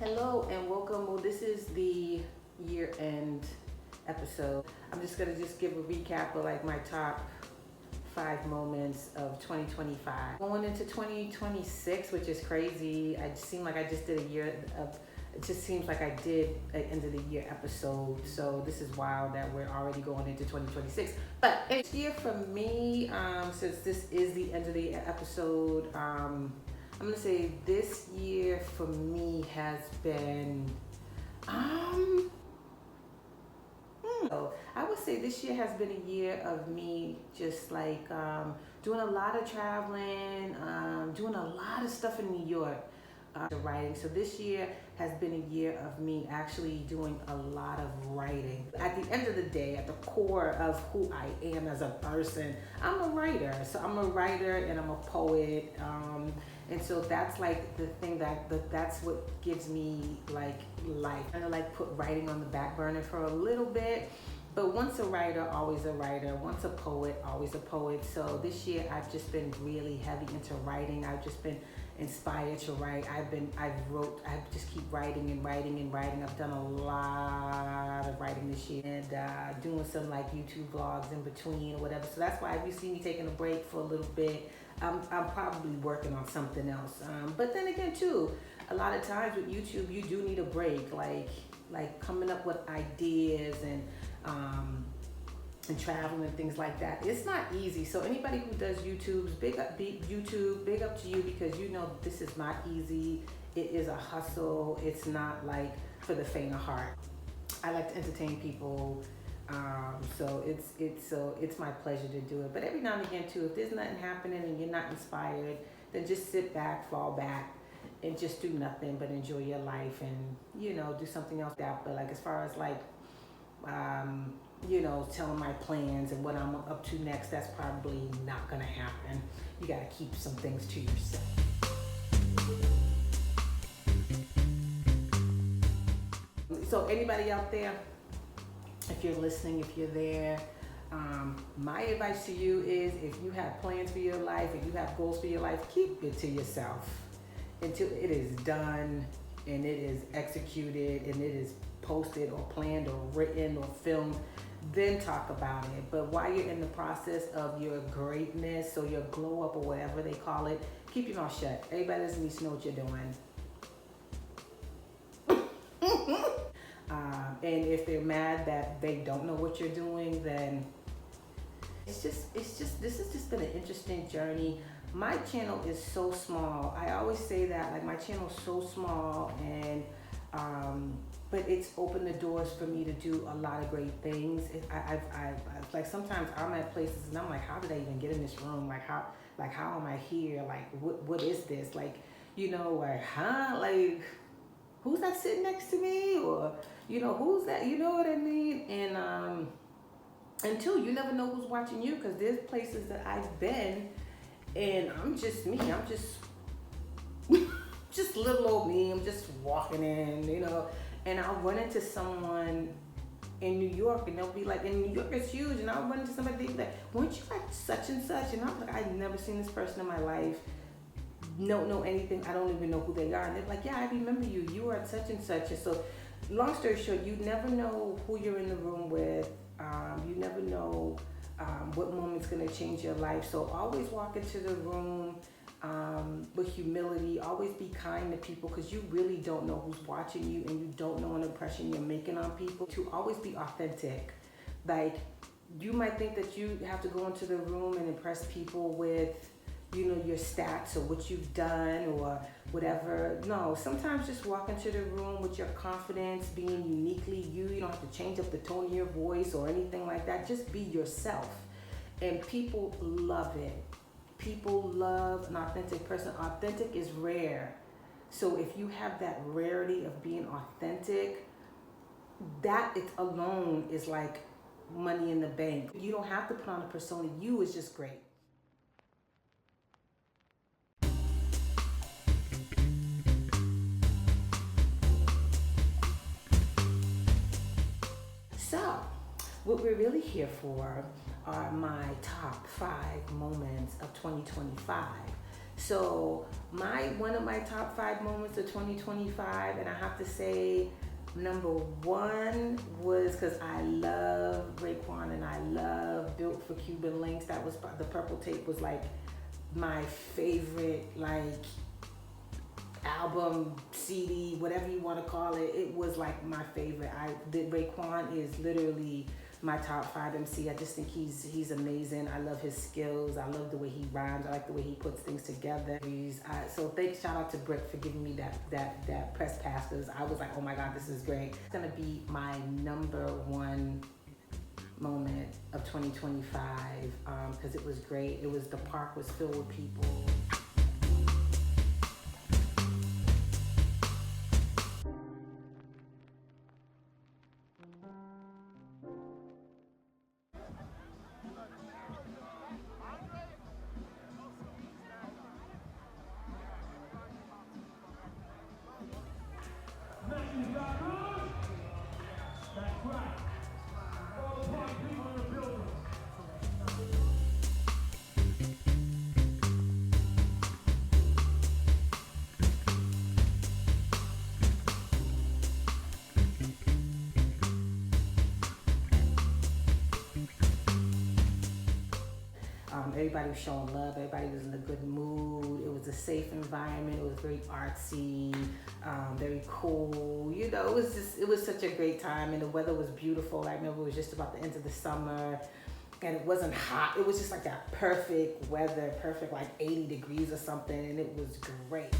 Hello and welcome. Well, this is the year-end episode. I'm just gonna give a recap of like my top 5 moments of 2025. Going into 2026, which is crazy. It seemed like I just did a year of. It just seems like I did an end of the year episode. So this is wild that we're already going into 2026. But this year for me, since this is the end of the year episode, I'm gonna say this year for me has been so I would say this year has been a year of me just like doing a lot of traveling, doing a lot of stuff in New York, writing. So this year has been a year of me actually doing a lot of writing. At the end of the day, at the core of who I am as a person, I'm a writer. So I'm a writer and I'm a poet. And so that's like the thing that's what gives me like life. Kind of like put writing on the back burner for a little bit. But once a writer, always a writer. Once a poet, always a poet. So this year I've just been really heavy into writing. I've just been inspired to write. I just keep writing and writing and writing. I've done a lot of writing this year and doing some like YouTube vlogs in between or whatever. So that's why if you see me taking a break for a little bit, I'm probably working on something else. But then again too, a lot of times with YouTube, you do need a break, like coming up with ideas and traveling and things like that. It's not easy. So anybody who does YouTube's big up to you, because you know this is not easy. It is a hustle. It's not like for the faint of heart. I like to entertain people. So it's my pleasure to do it. But every now and again too, if there's nothing happening and you're not inspired, then just sit back, fall back, and just do nothing but enjoy your life and do something else. But like as far as like telling my plans and what I'm up to next, that's probably not gonna happen. You gotta keep some things to yourself. So anybody out there, if you're listening, if you're there, my advice to you is if you have plans for your life, if you have goals for your life, keep it to yourself until it is done and it is executed and it is posted or planned or written or filmed. Then talk about it. But while you're in the process of your greatness or your glow up or whatever they call it, keep your mouth shut. Everybody doesn't need to know what you're doing. And if they're mad that they don't know what you're doing, then this has just been an interesting journey. My channel is so small. I always say that, like, my channel is so small, and but it's opened the doors for me to do a lot of great things. I've like sometimes I'm at places and I'm like, how did I even get in this room? Like how am I here? Like what is this? Like like who's that sitting next to me? Or who's that? You know what I mean? And two, you never know who's watching you, because there's places that I've been and I'm just me. I'm just little old me. I'm just walking in, and I'll run into someone in New York and they'll be like, and New York is huge, and I'll run into somebody, they'll be like, weren't you like such and such? And I'm like, I've never seen this person in my life. Don't know anything. I don't even know who they are. And they're like, yeah, I remember you. You were at such and such. And so long story short, you never know who you're in the room with. You never know what moment's going to change your life. So always walk into the room with humility. Always be kind to people, because you really don't know who's watching you, and you don't know an impression you're making on people. To always be authentic. Like, you might think that you have to go into the room and impress people with your stats or what you've done or whatever. No, sometimes just walk into the room with your confidence, being uniquely you. You don't have to change up the tone of your voice or anything like that. Just be yourself. And people love it. People love an authentic person. Authentic is rare. So if you have that rarity of being authentic, that it alone is like money in the bank. You don't have to put on a persona. You is just great. So, what we're really here for are my top 5 moments of 2025. So one of my top 5 moments of 2025, and I have to say, number one was because I love Raekwon and I love Built for Cuban Links. That was the Purple Tape was like my favorite like album, CD, whatever you want to call it. It was like my favorite. Raekwon is literally my top 5 MC. I just think he's amazing. I love his skills. I love the way he rhymes. I like the way he puts things together. So shout out to Brick for giving me that press pass, because I was like, oh my God, this is great. It's gonna be my number one moment of 2025 because it was great. The park was filled with people. Everybody was showing love. Everybody was in a good mood. It was a safe environment. It was very artsy, very cool. You know, it was such a great time, and the weather was beautiful. I remember it was just about the end of the summer, and it wasn't hot. It was just like that perfect weather, perfect like 80 degrees or something, and it was great.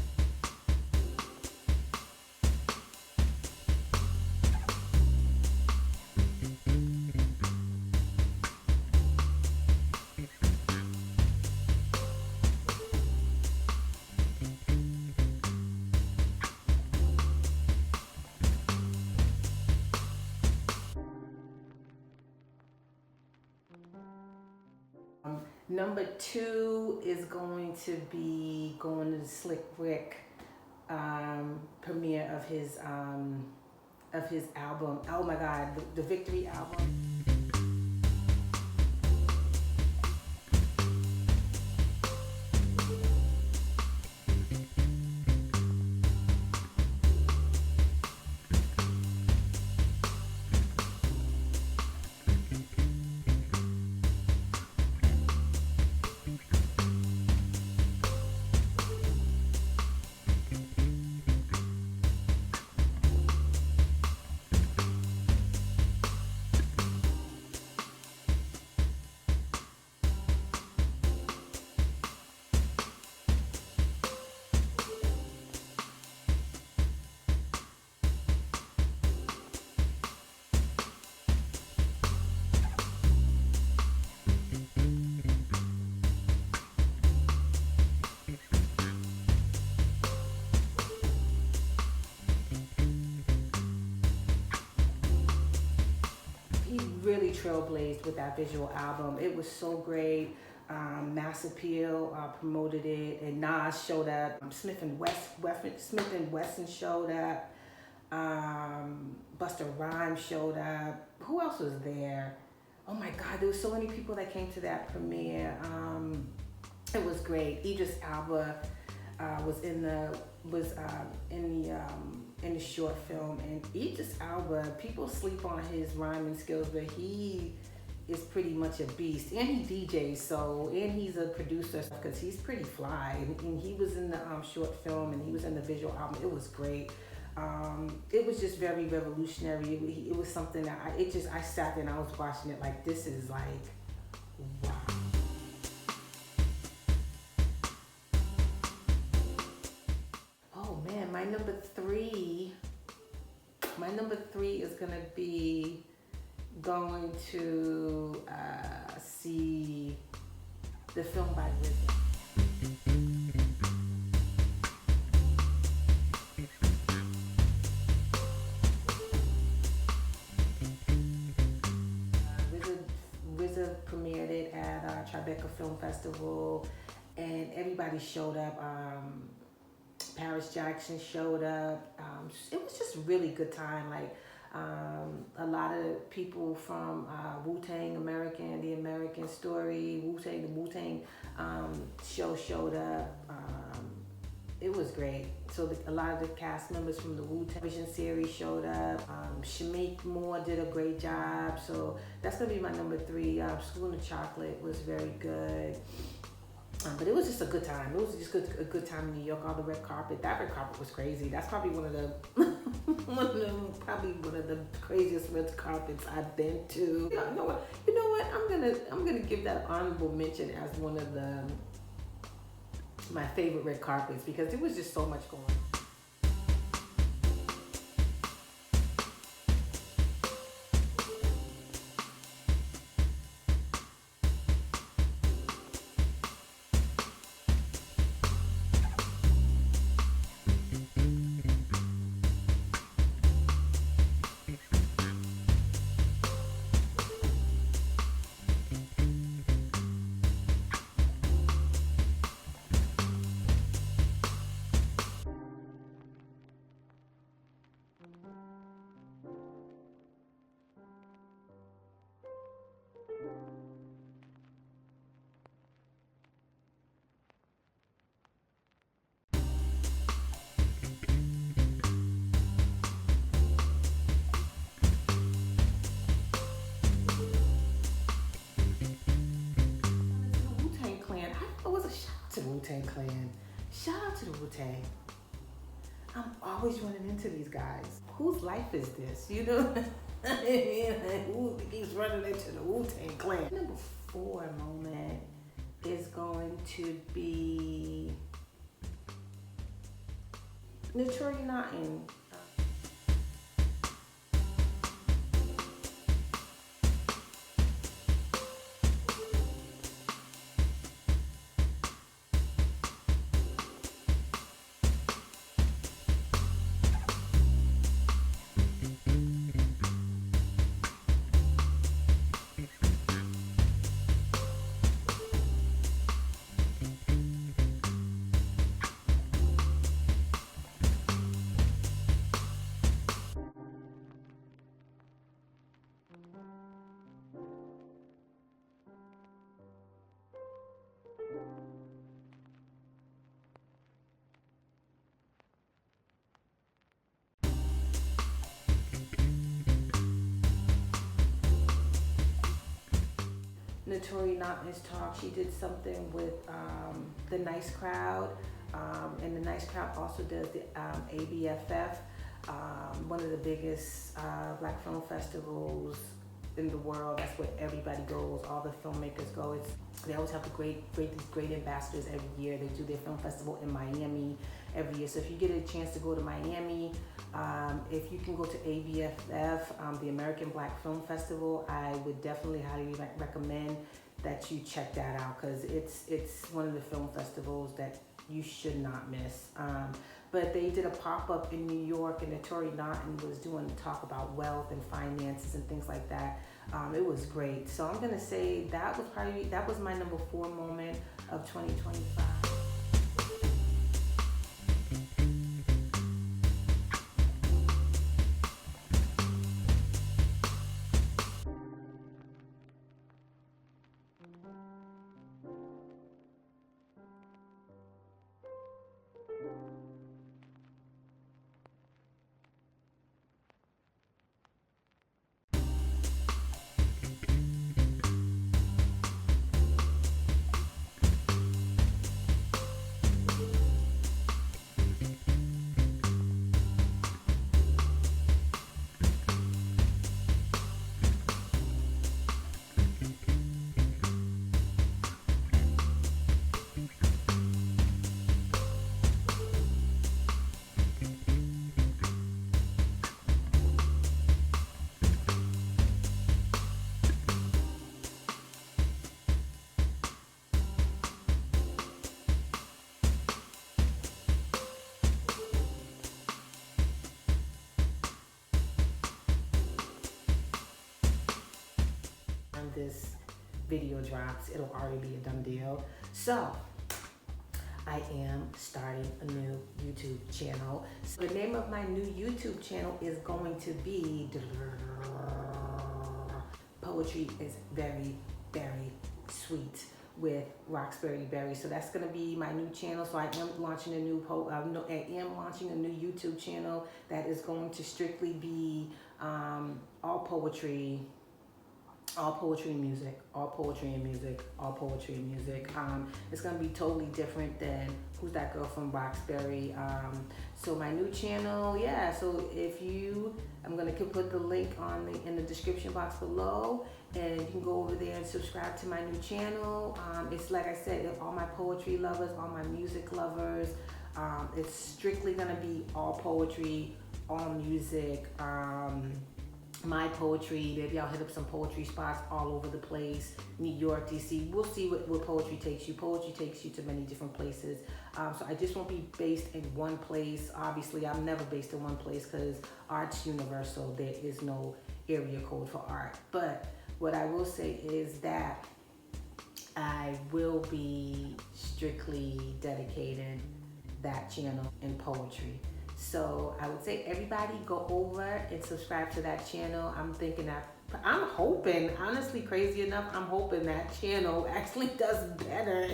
Number 2 is going to be going to the Slick Rick premiere of his album. Oh my God, the Victory album. Really trailblazed with that visual album. It was so great. Mass Appeal promoted it, and Nas showed up. Smith and Wesson showed up. Busta Rhymes showed up. Who else was there? Oh my God, there was so many people that came to that premiere. It was great. Idris Elba was in the short film, and Idris Elba, people sleep on his rhyming skills, but he is pretty much a beast, and he DJs, and he's a producer because he's pretty fly, and he was in the short film, and he was in the visual album. It was great. It was just very revolutionary. It was something that I sat there and I was watching it like, this is like, wow. Oh man, my number three is gonna be going to see the film by RZA. RZA premiered it at Tribeca Film Festival, and everybody showed up. Paris Jackson showed up. It was just a really good time. Like, A lot of people from Wu-Tang American, The American Story, Wu-Tang, the Wu-Tang show showed up. It was great. So a lot of the cast members from the Wu television series showed up. Shamik Moore did a great job. So that's gonna be my number 3. School in the Chocolate was very good. But it was just a good time. It was just a good time in New York. All the red carpet. That red carpet was crazy. That's probably one of the one of the craziest red carpets I've been to. You know what? I'm gonna give that honorable mention as one of my favorite red carpets because there was just so much going on. Wu-Tang Clan. Shout out to the Wu-Tang. I'm always running into these guys. Whose life is this? You know? Who keeps running into the Wu-Tang Clan? Number 4 moment is going to be Notorious Naughton. Notorious Naughton's talk. She did something with the Nice Crowd, and the Nice Crowd also does the ABFF, one of the biggest black film festivals in the world. That's where everybody goes. All the filmmakers go. They always have these great ambassadors every year. They do their film festival in Miami every year. So if you get a chance to go to Miami, if you can go to ABFF, the American Black Film Festival, I would definitely highly recommend that you check that out because it's one of the film festivals that you should not miss. But they did a pop-up in New York, and Notorious Naughton was doing a talk about wealth and finances and things like that. It was great. So I'm gonna say that was my number 4 moment of 2025. This video drops, it'll already be a done deal. So I am starting a new YouTube channel. So the name of my new YouTube channel is going to be Poetry is Very, Very Sweet with Roxbury Berry. So that's gonna be my new channel. So I am launching a new YouTube channel that is going to strictly be all poetry and music, all poetry and music, all poetry and music. It's gonna be totally different than Who's That Girl from Roxbury. So my new channel, yeah. So I'm gonna put the link in the description box below, and you can go over there and subscribe to my new channel. It's like I said, all my poetry lovers, all my music lovers. It's strictly gonna be all poetry, all music. My poetry, maybe I'll hit up some poetry spots all over the place. New York, DC, we'll see what poetry takes you. Poetry takes you to many different places. So I just won't be based in one place. Obviously, I'm never based in one place because art's universal. There is no area code for art. But what I will say is that I will be strictly dedicating that channel in poetry. So I would say everybody go over and subscribe to that channel. I'm hoping, honestly, crazy enough, I'm hoping that channel actually does better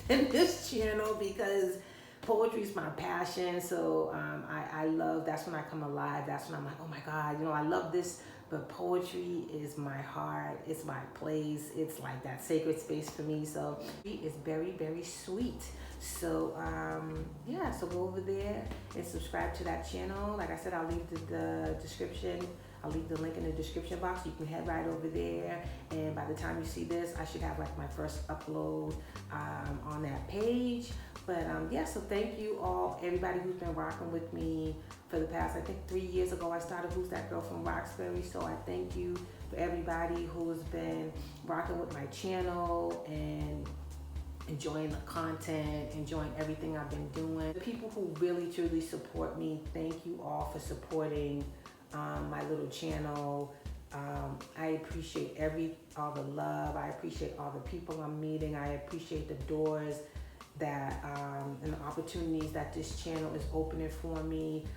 than this channel because poetry is my passion. So I love, that's when I come alive. That's when I'm like, oh my God, I love this, but poetry is my heart. It's my place. It's like that sacred space for me. So it's very, very sweet. So yeah, so go over there and subscribe to that channel. Like I said, I'll leave the description. I'll leave the link in the description box. You can head right over there, and by the time you see this, I should have like my first upload on that page. But yeah, so thank you all, everybody who's been rocking with me for the past, I think 3 years ago, I started Who's That Girl from Roxbury. So I thank you for everybody who's been rocking with my channel and enjoying the content, enjoying everything I've been doing. The people who really truly support me, thank you all for supporting my little channel. I appreciate all the love. I appreciate all the people I'm meeting. I appreciate the doors that and the opportunities that this channel is opening for me.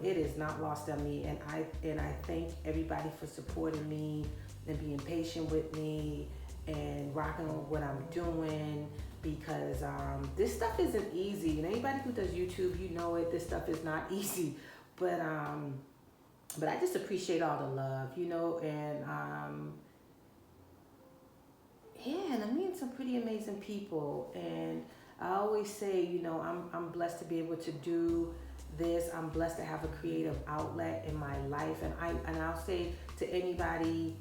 It is not lost on me, and I thank everybody for supporting me and being patient with me and rocking on what I'm doing, because this stuff isn't easy. And anybody who does YouTube, you know it. This stuff is not easy, but I just appreciate all the love, and yeah, and I'm meeting some pretty amazing people. And I always say, I'm blessed to be able to do this. I'm blessed to have a creative outlet in my life, and I'll say to anybody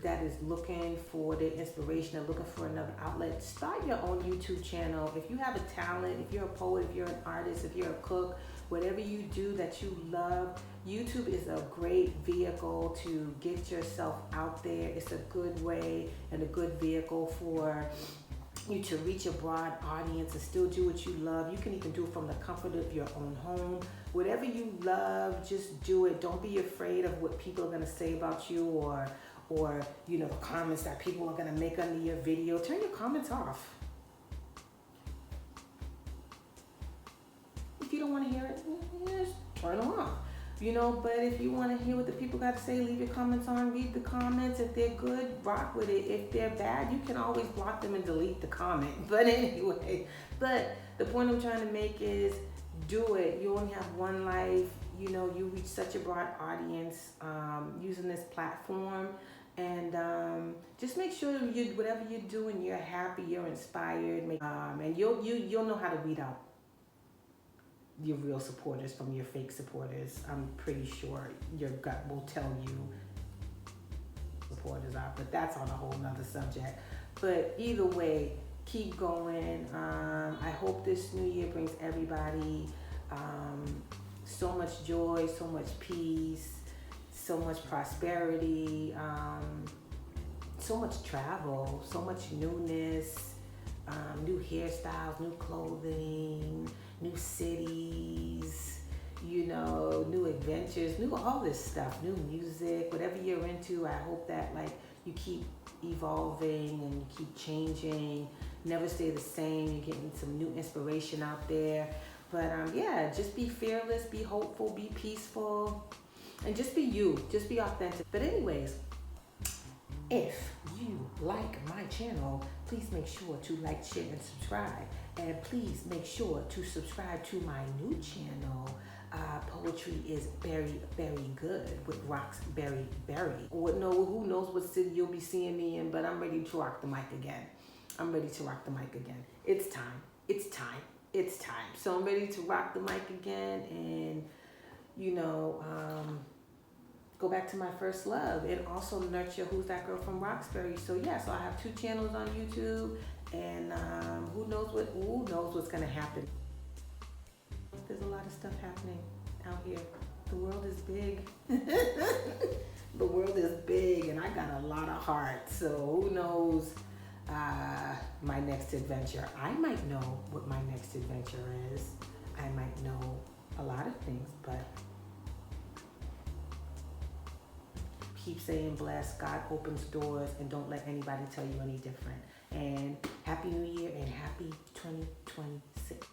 that is looking for their inspiration and looking for another outlet, start your own YouTube channel. If you have a talent, if you're a poet, if you're an artist, if you're a cook, whatever you do that you love, YouTube is a great vehicle to get yourself out there. It's a good way and a good vehicle for you to reach a broad audience and still do what you love. You can even do it from the comfort of your own home. Whatever you love, just do it. Don't be afraid of what people are going to say about you, or the comments that people are going to make under your video. Turn your comments off. If you don't want to hear it, just turn them off. But if you want to hear what the people got to say, leave your comments on, read the comments. If they're good, rock with it. If they're bad, you can always block them and delete the comment. But anyway, the point I'm trying to make is do it. You only have one life. You reach such a broad audience using this platform. And just make sure whatever you're doing, you're happy, you're inspired, and you'll know how to weed out your real supporters from your fake supporters. I'm pretty sure your gut will tell you supporters are, but that's on a whole nother subject. But either way, keep going. I hope this new year brings everybody so much joy, so much peace, so much prosperity, so much travel, so much newness, new hairstyles, new clothing, new cities, new adventures, new all this stuff, new music, whatever you're into. I hope that you keep evolving and you keep changing never stay the same. You're getting some new inspiration out there. But yeah, just be fearless, be hopeful, be peaceful, and just be you. Just be authentic. But anyways, if you like my channel, please make sure to like, share, and subscribe. And please make sure to subscribe to my new channel. Poetry is very, very good with Roxbury Berry. Or no, who knows what city you'll be seeing me in, but I'm ready to rock the mic again. I'm ready to rock the mic again. It's time. It's time. It's time. So I'm ready to rock the mic again and, go back to my first love and also nurture Who's That Girl from Roxbury. So yeah, so I have 2 channels on YouTube, and who knows what's gonna happen. There's a lot of stuff happening out here. The world is big. The world is big, and I got a lot of heart. So who knows my next adventure? I might know what my next adventure is. I might know a lot of things, but keep saying bless. God opens doors, and don't let anybody tell you any different. And Happy New Year and happy 2026.